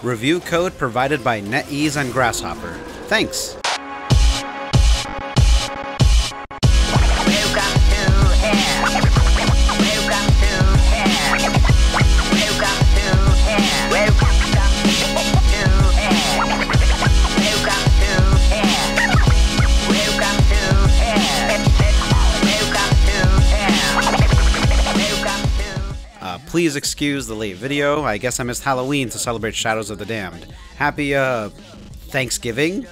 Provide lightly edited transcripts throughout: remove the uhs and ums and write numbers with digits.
Review code provided by NetEase and Grasshopper. Thanks! Please excuse the late video. I guess I missed Halloween to celebrate Shadows of the Damned. Happy, Thanksgiving?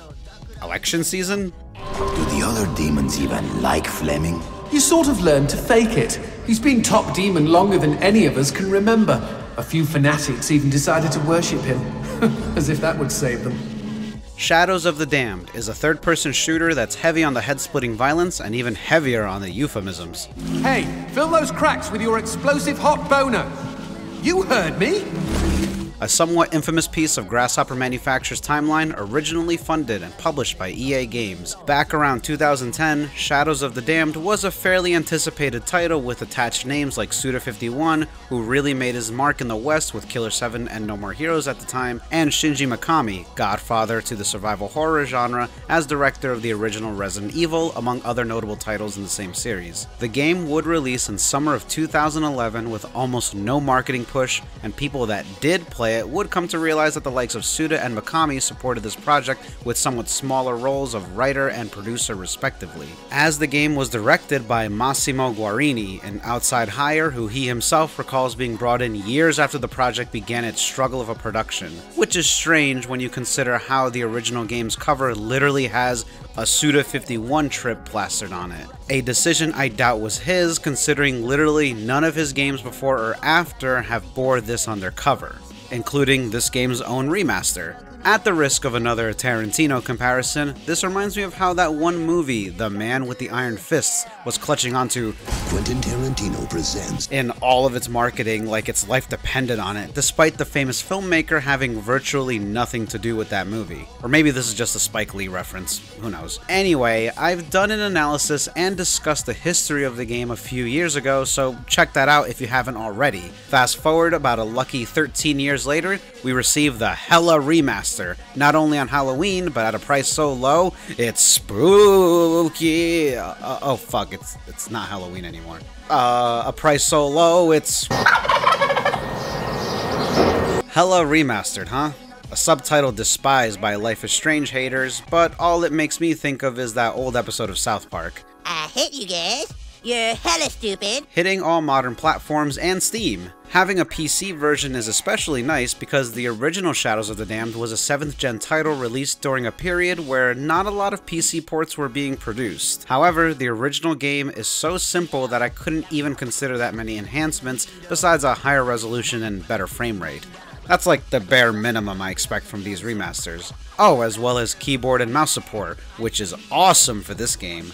Election season? Do the other demons even like Fleming? You sort of learned to fake it. He's been top demon longer than any of us can remember. A few fanatics even decided to worship him. As if that would save them. Shadows of the Damned is a third-person shooter that's heavy on the head-splitting violence and even heavier on the euphemisms. Hey, fill those cracks with your explosive hot boner. You heard me? A somewhat infamous piece of Grasshopper Manufacture's timeline, originally funded and published by EA Games. Back around 2010, Shadows of the Damned was a fairly anticipated title with attached names like Suda51, who really made his mark in the West with Killer 7 and No More Heroes at the time, and Shinji Mikami, godfather to the survival horror genre, as director of the original Resident Evil, among other notable titles in the same series. The game would release in summer of 2011 with almost no marketing push, and people that did play it would come to realize that the likes of Suda and Mikami supported this project with somewhat smaller roles of writer and producer respectively. As the game was directed by Massimo Guarini, an outside hire who he himself recalls being brought in years after the project began its struggle of a production, which is strange when you consider how the original game's cover literally has a Suda51 trip plastered on it. A decision I doubt was his, considering literally none of his games before or after have bore this on their cover, including this game's own remaster. At the risk of another Tarantino comparison, this reminds me of how that one movie, The Man with the Iron Fists, was clutching onto Quentin Tarantino presents in all of its marketing like its life depended on it, despite the famous filmmaker having virtually nothing to do with that movie. Or maybe this is just a Spike Lee reference, who knows. Anyway, I've done an analysis and discussed the history of the game a few years ago, so check that out if you haven't already. Fast forward about a lucky 13 years later, we receive the Hella Remaster. Not only on Halloween, but at a price so low, it's spooky. Oh fuck, it's not Halloween anymore. A price so low, it's Hella Remastered, huh? A subtitle despised by Life is Strange haters, but all it makes me think of is that old episode of South Park. I hate you guys. You're hella stupid. Hitting all modern platforms and Steam. Having a PC version is especially nice because the original Shadows of the Damned was a 7th gen title released during a period where not a lot of PC ports were being produced. However, the original game is so simple that I couldn't even consider that many enhancements besides a higher resolution and better frame rate. That's like the bare minimum I expect from these remasters. Oh, as well as keyboard and mouse support, which is awesome for this game.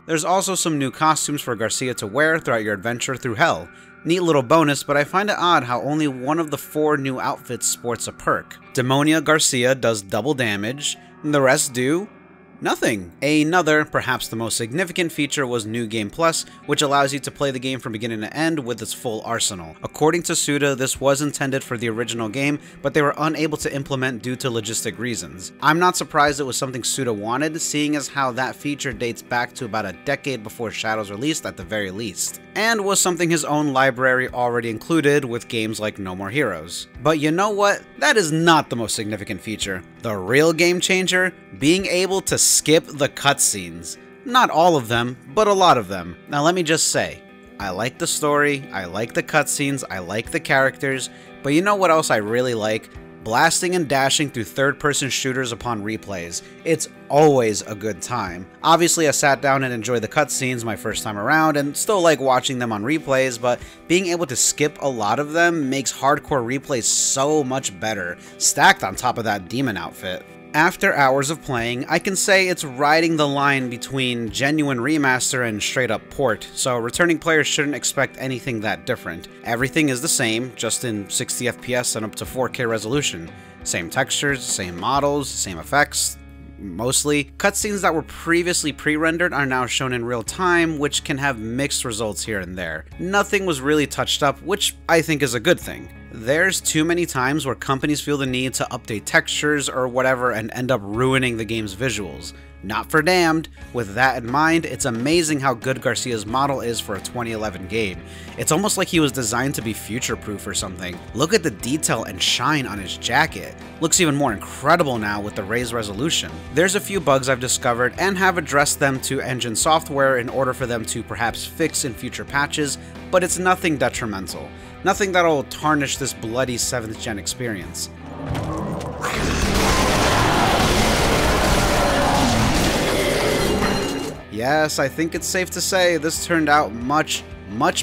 There's also some new costumes for Garcia to wear throughout your adventure through Hell. Neat little bonus, but I find it odd how only one of the 4 new outfits sports a perk. Demonia Garcia does double damage, and the rest do nothing. Another, perhaps the most significant feature was New Game Plus, which allows you to play the game from beginning to end with its full arsenal. According to Suda, this was intended for the original game, but they were unable to implement due to logistic reasons. I'm not surprised it was something Suda wanted, seeing as how that feature dates back to about a decade before Shadows released at the very least, and was something his own library already included with games like No More Heroes. But you know what? That is not the most significant feature. The real game changer? Being able to skip the cutscenes. Not all of them, but a lot of them. Now let me just say, I like the story, I like the cutscenes, I like the characters, but you know what else I really like? Blasting and dashing through third-person shooters upon replays. It's always a good time. Obviously, I sat down and enjoyed the cutscenes my first time around, and still like watching them on replays, but being able to skip a lot of them makes hardcore replays so much better, stacked on top of that demon outfit. After hours of playing, I can say it's riding the line between genuine remaster and straight up port, so returning players shouldn't expect anything that different. Everything is the same, just in 60 FPS and up to 4K resolution. Same textures, same models, same effects, mostly. Cutscenes that were previously pre-rendered are now shown in real time, which can have mixed results here and there. Nothing was really touched up, which I think is a good thing. There's too many times where companies feel the need to update textures or whatever and end up ruining the game's visuals. Not for Damned. With that in mind, it's amazing how good Garcia's model is for a 2011 game. It's almost like he was designed to be future-proof or something. Look at the detail and shine on his jacket. Looks even more incredible now with the raised resolution. There's a few bugs I've discovered and have addressed them to engine software in order for them to perhaps fix in future patches, but it's nothing detrimental. Nothing that'll tarnish this bloody 7th gen experience. Yes, I think it's safe to say this turned out much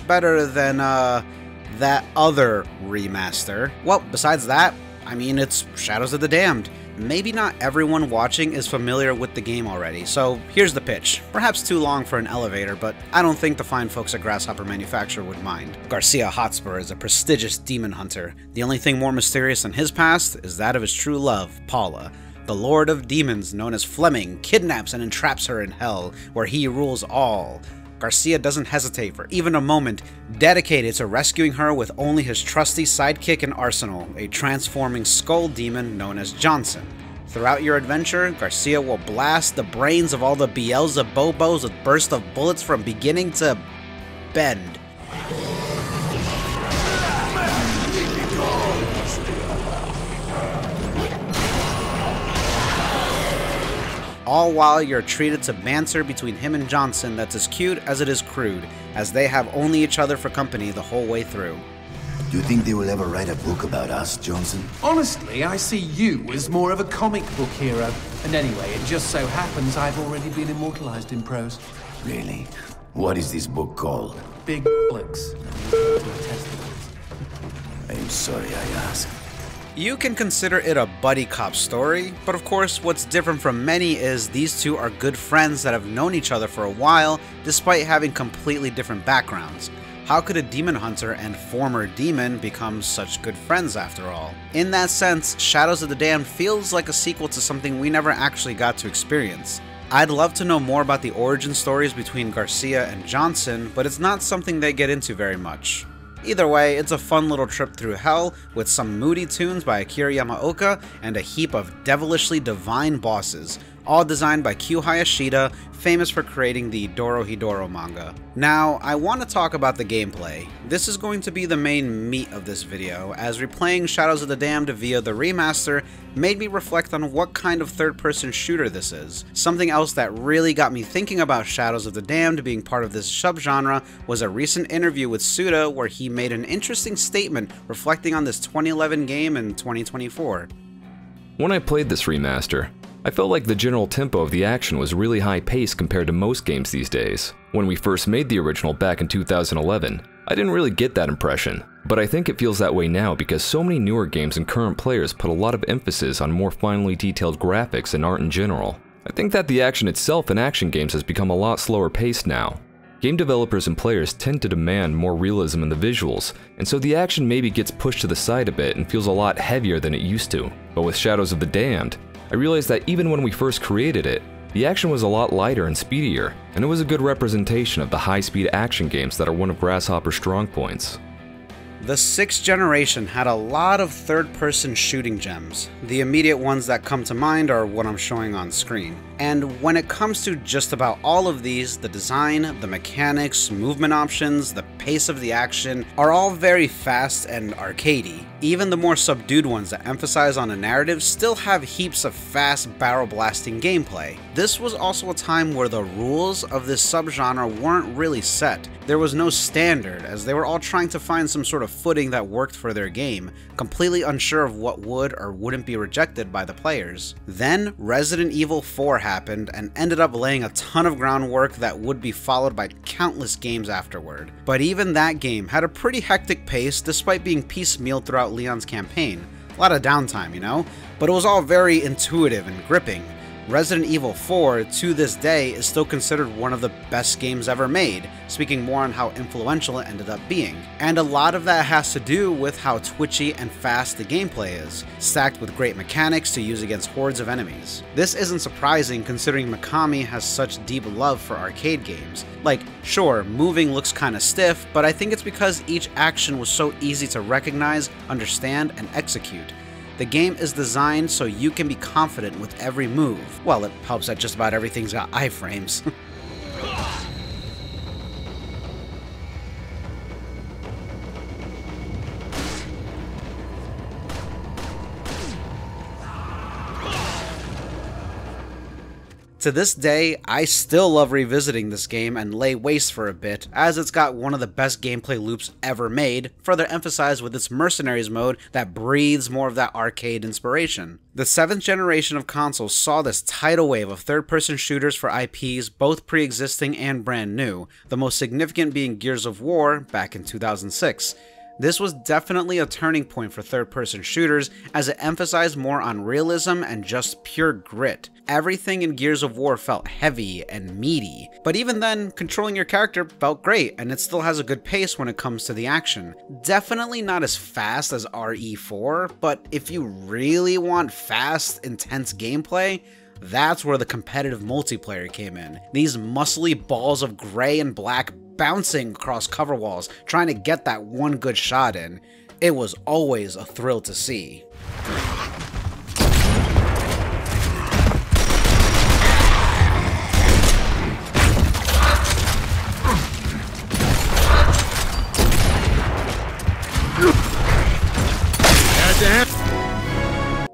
better than that other remaster. Well, besides that, I mean, it's Shadows of the Damned. Maybe not everyone watching is familiar with the game already, so here's the pitch. Perhaps too long for an elevator, but I don't think the fine folks at Grasshopper Manufacture would mind. Garcia Hotspur is a prestigious demon hunter. The only thing more mysterious than his past is that of his true love, Paula. The Lord of Demons, known as Fleming, kidnaps and entraps her in hell, where he rules all. Garcia doesn't hesitate for even a moment, dedicated to rescuing her with only his trusty sidekick and arsenal, a transforming skull demon known as Johnson. Throughout your adventure, Garcia will blast the brains of all the Beelzebubos with bursts of bullets from beginning to bend. All while you're treated to banter between him and Johnson that's as cute as it is crude, as they have only each other for company the whole way through. Do you think they will ever write a book about us, Johnson? Honestly, I see you as more of a comic book hero. And anyway, it just so happens I've already been immortalized in prose. Really? What is this book called? Big Blicks. I'm sorry I asked. You can consider it a buddy cop story, but of course what's different from many is these two are good friends that have known each other for a while, despite having completely different backgrounds. How could a demon hunter and former demon become such good friends after all? In that sense, Shadows of the Damned feels like a sequel to something we never actually got to experience. I'd love to know more about the origin stories between Garcia and Johnson, but it's not something they get into very much. Either way, it's a fun little trip through hell, with some moody tunes by Akira Yamaoka and a heap of devilishly divine bosses, all designed by Q Hayashida, famous for creating the Dorohedoro manga. Now, I want to talk about the gameplay. This is going to be the main meat of this video, as replaying Shadows of the Damned via the remaster made me reflect on what kind of third-person shooter this is. Something else that really got me thinking about Shadows of the Damned being part of this subgenre was a recent interview with Suda where he made an interesting statement reflecting on this 2011 game in 2024. When I played this remaster, I felt like the general tempo of the action was really high-paced compared to most games these days. When we first made the original back in 2011, I didn't really get that impression, but I think it feels that way now because so many newer games and current players put a lot of emphasis on more finely detailed graphics and art in general. I think that the action itself in action games has become a lot slower paced now. Game developers and players tend to demand more realism in the visuals, and so the action maybe gets pushed to the side a bit and feels a lot heavier than it used to. But with Shadows of the Damned, I realized that even when we first created it, the action was a lot lighter and speedier, and it was a good representation of the high-speed action games that are one of Grasshopper's strong points. The 6th generation had a lot of third-person shooting gems. The immediate ones that come to mind are what I'm showing on screen. And when it comes to just about all of these, the design, the mechanics, movement options, the pace of the action are all very fast and arcadey. Even the more subdued ones that emphasize on a narrative still have heaps of fast barrel blasting gameplay. This was also a time where the rules of this subgenre weren't really set. There was no standard, as they were all trying to find some sort of footing that worked for their game, completely unsure of what would or wouldn't be rejected by the players. Then Resident Evil 4 happened and ended up laying a ton of groundwork that would be followed by countless games afterward. But even that game had a pretty hectic pace despite being piecemeal throughout Leon's campaign. A lot of downtime, you know? But it was all very intuitive and gripping. Resident Evil 4, to this day, is still considered one of the best games ever made, speaking more on how influential it ended up being. And a lot of that has to do with how twitchy and fast the gameplay is, stacked with great mechanics to use against hordes of enemies. This isn't surprising considering Mikami has such deep love for arcade games. Like, sure, moving looks kinda stiff, but I think it's because each action was so easy to recognize, understand, and execute. The game is designed so you can be confident with every move. Well, it helps that just about everything's got iframes. To this day, I still love revisiting this game and lay waste for a bit, as it's got one of the best gameplay loops ever made, further emphasized with its Mercenaries mode that breathes more of that arcade inspiration. The 7th generation of consoles saw this tidal wave of third-person shooters for IPs, both pre-existing and brand new, the most significant being Gears of War back in 2006. This was definitely a turning point for third-person shooters, as it emphasized more on realism and just pure grit. Everything in Gears of War felt heavy and meaty, but even then, controlling your character felt great, and it still has a good pace when it comes to the action. Definitely not as fast as RE4, but if you really want fast, intense gameplay, that's where the competitive multiplayer came in. These muscly balls of gray and black bouncing across cover walls, trying to get that one good shot in. It was always a thrill to see.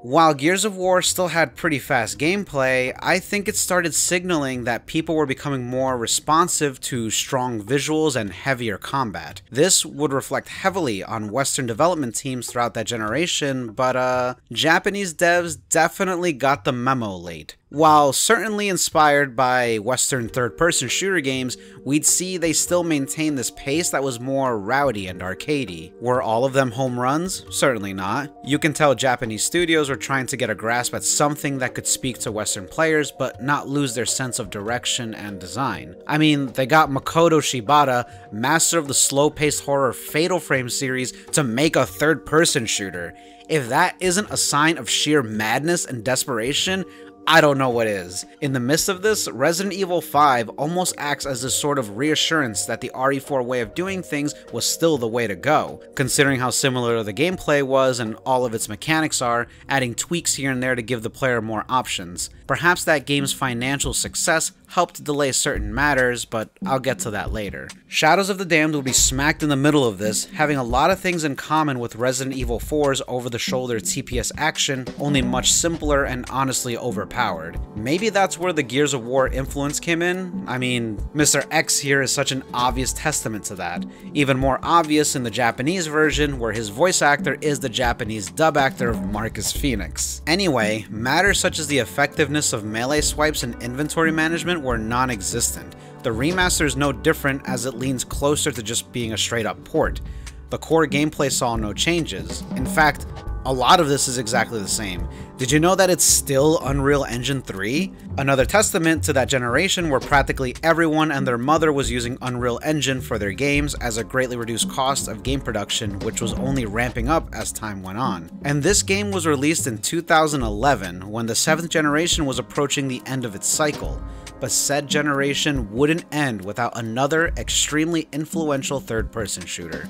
While Gears of War still had pretty fast gameplay, I think it started signaling that people were becoming more responsive to strong visuals and heavier combat. This would reflect heavily on Western development teams throughout that generation, but Japanese devs definitely got the memo late. While certainly inspired by Western third-person shooter games, we'd see they still maintain this pace that was more rowdy and arcadey. Were all of them home runs? Certainly not. You can tell Japanese studios were trying to get a grasp at something that could speak to Western players, but not lose their sense of direction and design. I mean, they got Makoto Shibata, master of the slow-paced horror Fatal Frame series, to make a third-person shooter. If that isn't a sign of sheer madness and desperation, I don't know what is. In the midst of this, Resident Evil 5 almost acts as this sort of reassurance that the RE4 way of doing things was still the way to go, considering how similar the gameplay was and all of its mechanics are, adding tweaks here and there to give the player more options. Perhaps that game's financial success helped delay certain matters, but I'll get to that later. Shadows of the Damned will be smacked in the middle of this, having a lot of things in common with Resident Evil 4's over-the-shoulder TPS action, only much simpler and honestly overpowered. Maybe that's where the Gears of War influence came in? I mean, Mr. X here is such an obvious testament to that. Even more obvious in the Japanese version, where his voice actor is the Japanese dub actor of Marcus Phoenix. Anyway, matters such as the effectiveness of melee swipes and inventory management were non-existent. The remaster is no different, as it leans closer to just being a straight-up port. The core gameplay saw no changes. In fact, a lot of this is exactly the same. Did you know that it's still Unreal Engine 3? Another testament to that generation where practically everyone and their mother was using Unreal Engine for their games, as a greatly reduced cost of game production, which was only ramping up as time went on. And this game was released in 2011, when the 7th generation was approaching the end of its cycle. But said generation wouldn't end without another extremely influential third-person shooter.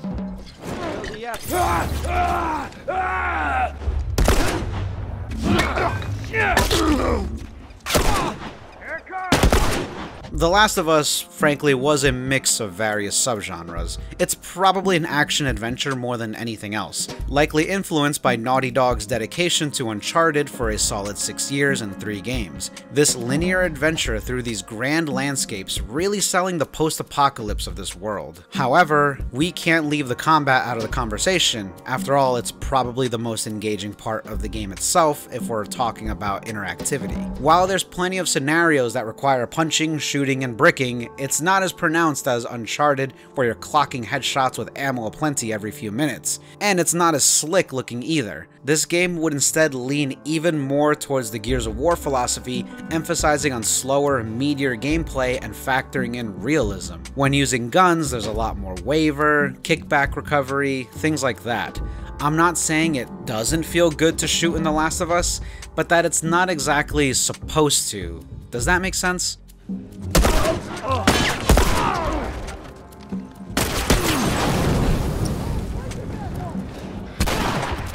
The Last of Us, frankly, was a mix of various subgenres. It's probably an action-adventure more than anything else, likely influenced by Naughty Dog's dedication to Uncharted for a solid 6 years and 3 games. This linear adventure through these grand landscapes really selling the post-apocalypse of this world. However, we can't leave the combat out of the conversation. After all, it's probably the most engaging part of the game itself if we're talking about interactivity. While there's plenty of scenarios that require punching, shooting, shooting and bricking, it's not as pronounced as Uncharted, where you're clocking headshots with ammo aplenty every few minutes. And it's not as slick looking either. This game would instead lean even more towards the Gears of War philosophy, emphasizing on slower, meatier gameplay and factoring in realism. When using guns, there's a lot more waver, kickback recovery, things like that. I'm not saying it doesn't feel good to shoot in The Last of Us, but that it's not exactly supposed to. Does that make sense?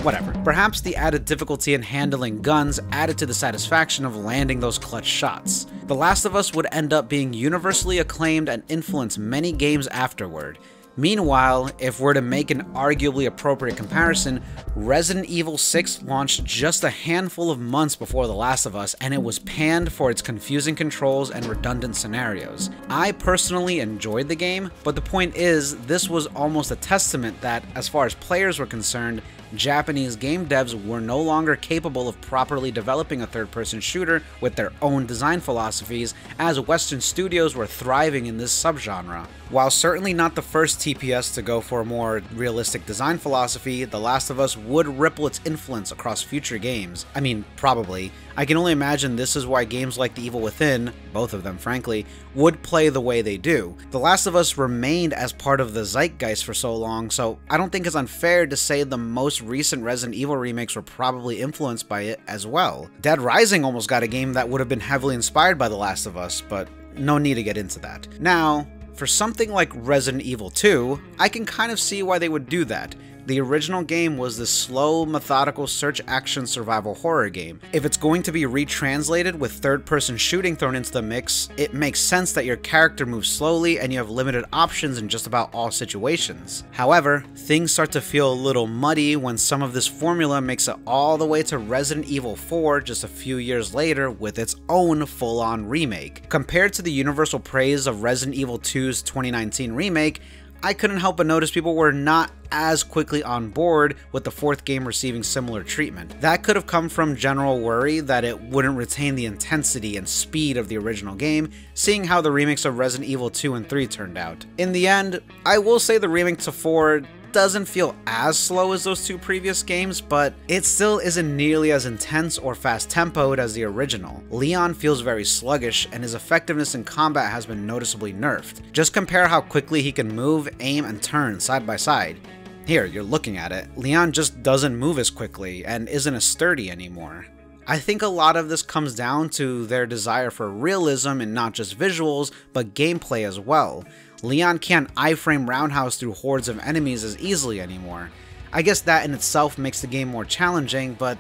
Whatever. Perhaps the added difficulty in handling guns added to the satisfaction of landing those clutch shots. The Last of Us would end up being universally acclaimed and influence many games afterward. Meanwhile, if we're to make an arguably appropriate comparison, Resident Evil 6 launched just a handful of months before The Last of Us, and it was panned for its confusing controls and redundant scenarios. I personally enjoyed the game, but the point is, this was almost a testament that, as far as players were concerned, Japanese game devs were no longer capable of properly developing a third-person shooter with their own design philosophies, as Western studios were thriving in this subgenre. While certainly not the first TPS to go for a more realistic design philosophy, The Last of Us would ripple its influence across future games. I mean, probably. I can only imagine this is why games like The Evil Within, both of them frankly, would play the way they do. The Last of Us remained as part of the zeitgeist for so long, so I don't think it's unfair to say the most recent Resident Evil remakes were probably influenced by it as well. Dead Rising almost got a game that would have been heavily inspired by The Last of Us, but no need to get into that. Now, for something like Resident Evil 2, I can kind of see why they would do that. The original game was this slow, methodical search-action survival horror game. If it's going to be retranslated with third-person shooting thrown into the mix, it makes sense that your character moves slowly and you have limited options in just about all situations. However, things start to feel a little muddy when some of this formula makes it all the way to Resident Evil 4 just a few years later with its own full-on remake. Compared to the universal praise of Resident Evil 2's 2019 remake, I couldn't help but notice people were not as quickly on board with the fourth game receiving similar treatment. That could have come from general worry that it wouldn't retain the intensity and speed of the original game, seeing how the remakes of Resident Evil 2 and 3 turned out. In the end, I will say the remake to 4 doesn't feel as slow as those two previous games, but it still isn't nearly as intense or fast-tempoed as the original. Leon feels very sluggish, and his effectiveness in combat has been noticeably nerfed. Just compare how quickly he can move, aim, and turn side by side. Here, you're looking at it. Leon just doesn't move as quickly, and isn't as sturdy anymore. I think a lot of this comes down to their desire for realism in not just visuals, but gameplay as well. Leon can't iframe roundhouse through hordes of enemies as easily anymore. I guess that in itself makes the game more challenging, but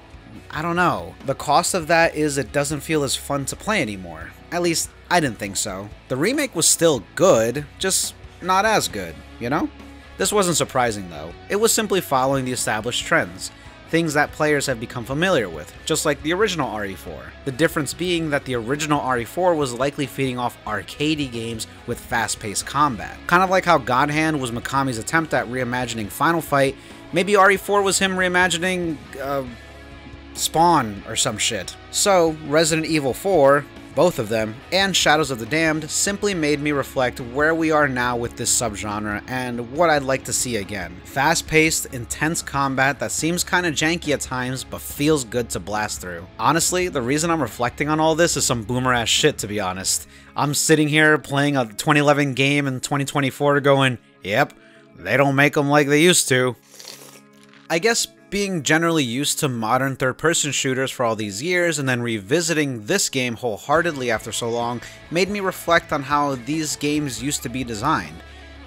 I don't know. The cost of that is it doesn't feel as fun to play anymore. At least, I didn't think so. The remake was still good, just not as good, you know? This wasn't surprising though. It was simply following the established trends. Things that players have become familiar with, just like the original RE4. The difference being that the original RE4 was likely feeding off arcadey games with fast-paced combat. Kind of like how God Hand was Mikami's attempt at reimagining Final Fight, maybe RE4 was him reimagining, Spawn or some shit. So, Resident Evil 4, both of them, and Shadows of the Damned simply made me reflect where we are now with this subgenre and what I'd like to see again. Fast-paced, intense combat that seems kinda janky at times, but feels good to blast through. Honestly, the reason I'm reflecting on all this is some boomer-ass shit, to be honest. I'm sitting here playing a 2011 game in 2024 going, yep, they don't make them like they used to. I guess being generally used to modern third-person shooters for all these years and then revisiting this game wholeheartedly after so long made me reflect on how these games used to be designed.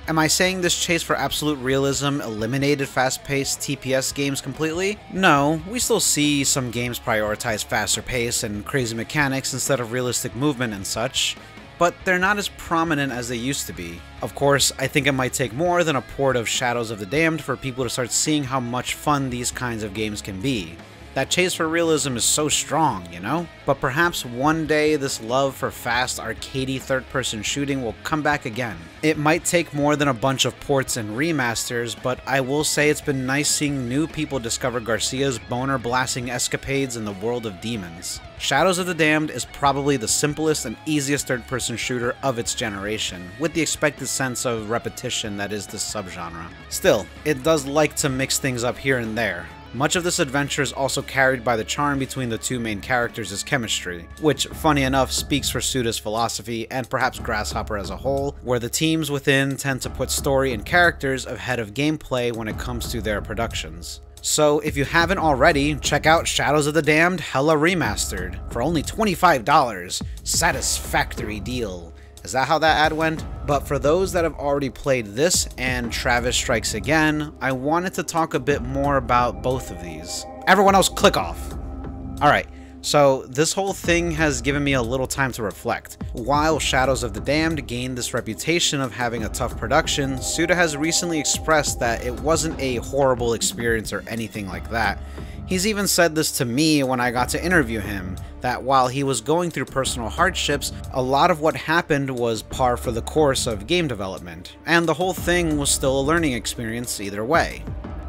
Am I saying this chase for absolute realism eliminated fast-paced TPS games completely? No, we still see some games prioritize faster pace and crazy mechanics instead of realistic movement and such, but they're not as prominent as they used to be. Of course, I think it might take more than a port of Shadows of the Damned for people to start seeing how much fun these kinds of games can be. That chase for realism is so strong, you know? But perhaps one day this love for fast, arcadey third-person shooting will come back again. It might take more than a bunch of ports and remasters, but I will say it's been nice seeing new people discover Garcia's boner-blasting escapades in the world of demons. Shadows of the Damned is probably the simplest and easiest third-person shooter of its generation, with the expected sense of repetition that is this subgenre. Still, it does like to mix things up here and there. Much of this adventure is also carried by the charm between the two main characters' chemistry, which, funny enough, speaks for Suda's philosophy and perhaps Grasshopper as a whole, where the teams within tend to put story and characters ahead of gameplay when it comes to their productions. So if you haven't already, check out Shadows of the Damned Hella Remastered for only $25. Satisfactory deal. Is that how that ad went? But for those that have already played this and Travis Strikes Again, I wanted to talk a bit more about both of these. Everyone else click off. Alright, so this whole thing has given me a little time to reflect. While Shadows of the Damned gained this reputation of having a tough production, Suda has recently expressed that it wasn't a horrible experience or anything like that. He's even said this to me when I got to interview him, that while he was going through personal hardships, a lot of what happened was par for the course of game development, and the whole thing was still a learning experience either way.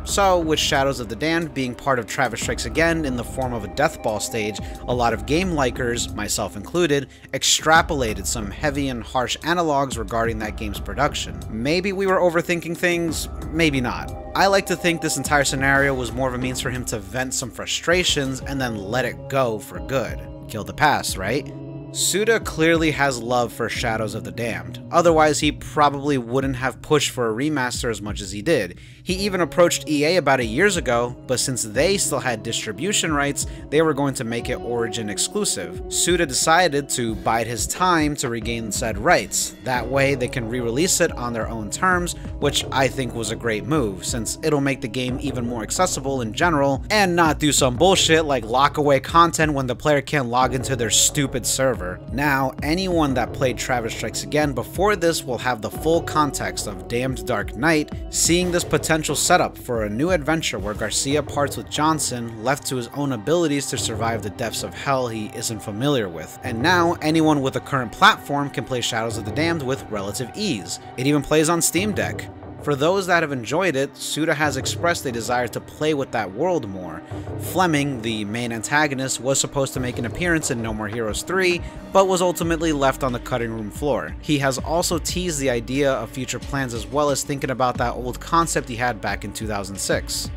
So, with Shadows of the Damned being part of Travis Strikes Again in the form of a deathball stage, a lot of game likers, myself included, extrapolated some heavy and harsh analogs regarding that game's production. Maybe we were overthinking things, maybe not. I like to think this entire scenario was more of a means for him to vent some frustrations and then let it go for good. Kill the past, right? Suda clearly has love for Shadows of the Damned, otherwise he probably wouldn't have pushed for a remaster as much as he did. He even approached EA about 8 years ago, but since they still had distribution rights, they were going to make it Origin exclusive. Suda decided to bide his time to regain said rights. That way they can re-release it on their own terms, which I think was a great move, since it'll make the game even more accessible in general, and not do some bullshit like lock away content when the player can't log into their stupid server. Now, anyone that played Travis Strikes Again before this will have the full context of Damned Dark Knight, seeing this potential setup for a new adventure where Garcia parts with Johnson, left to his own abilities to survive the depths of hell he isn't familiar with. And now, anyone with a current platform can play Shadows of the Damned with relative ease. It even plays on Steam Deck. For those that have enjoyed it, Suda has expressed a desire to play with that world more. Fleming, the main antagonist, was supposed to make an appearance in No More Heroes 3, but was ultimately left on the cutting room floor. He has also teased the idea of future plans as well as thinking about that old concept he had back in 2006.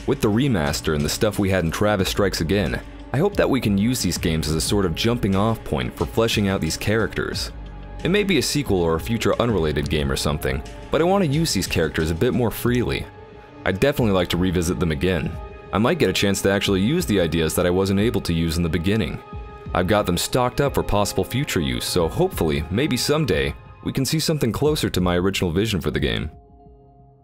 With the remaster and the stuff we had in Travis Strikes Again, I hope that we can use these games as a sort of jumping off point for fleshing out these characters. It may be a sequel or a future unrelated game or something, but I want to use these characters a bit more freely. I'd definitely like to revisit them again. I might get a chance to actually use the ideas that I wasn't able to use in the beginning. I've got them stocked up for possible future use, so hopefully, maybe someday, we can see something closer to my original vision for the game.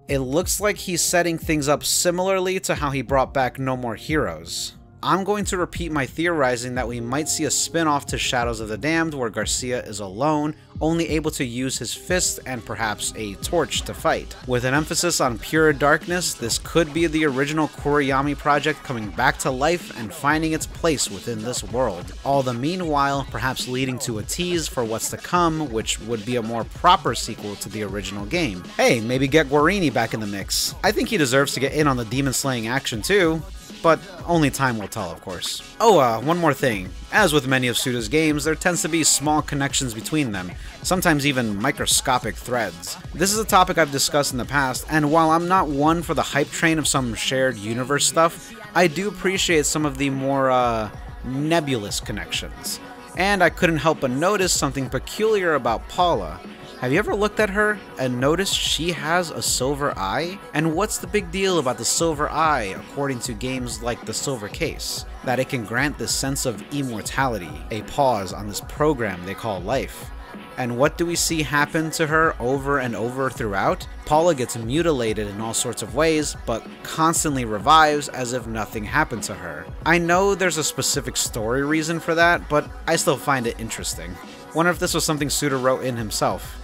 It looks like he's setting things up similarly to how he brought back No More Heroes. I'm going to repeat my theorizing that we might see a spin-off to Shadows of the Damned where Garcia is alone, only able to use his fist and perhaps a torch to fight. With an emphasis on pure darkness, this could be the original Kuriyami project coming back to life and finding its place within this world. All the meanwhile, perhaps leading to a tease for what's to come, which would be a more proper sequel to the original game. Hey, maybe get Guarini back in the mix. I think he deserves to get in on the demon-slaying action too. But only time will tell, of course. Oh, one more thing. As with many of Suda's games, there tends to be small connections between them, sometimes even microscopic threads. This is a topic I've discussed in the past, and while I'm not one for the hype train of some shared universe stuff, I do appreciate some of the more, nebulous connections. And I couldn't help but notice something peculiar about Paula. Have you ever looked at her and noticed she has a silver eye? And what's the big deal about the silver eye according to games like the Silver Case? That it can grant this sense of immortality, a pause on this program they call life. And what do we see happen to her over and over throughout? Paula gets mutilated in all sorts of ways, but constantly revives as if nothing happened to her. I know there's a specific story reason for that, but I still find it interesting. Wonder if this was something Suda wrote in himself.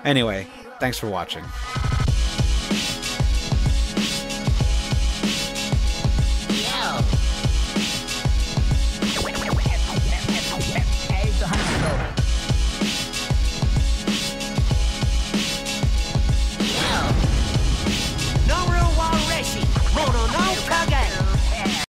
Anyway, thanks for watching.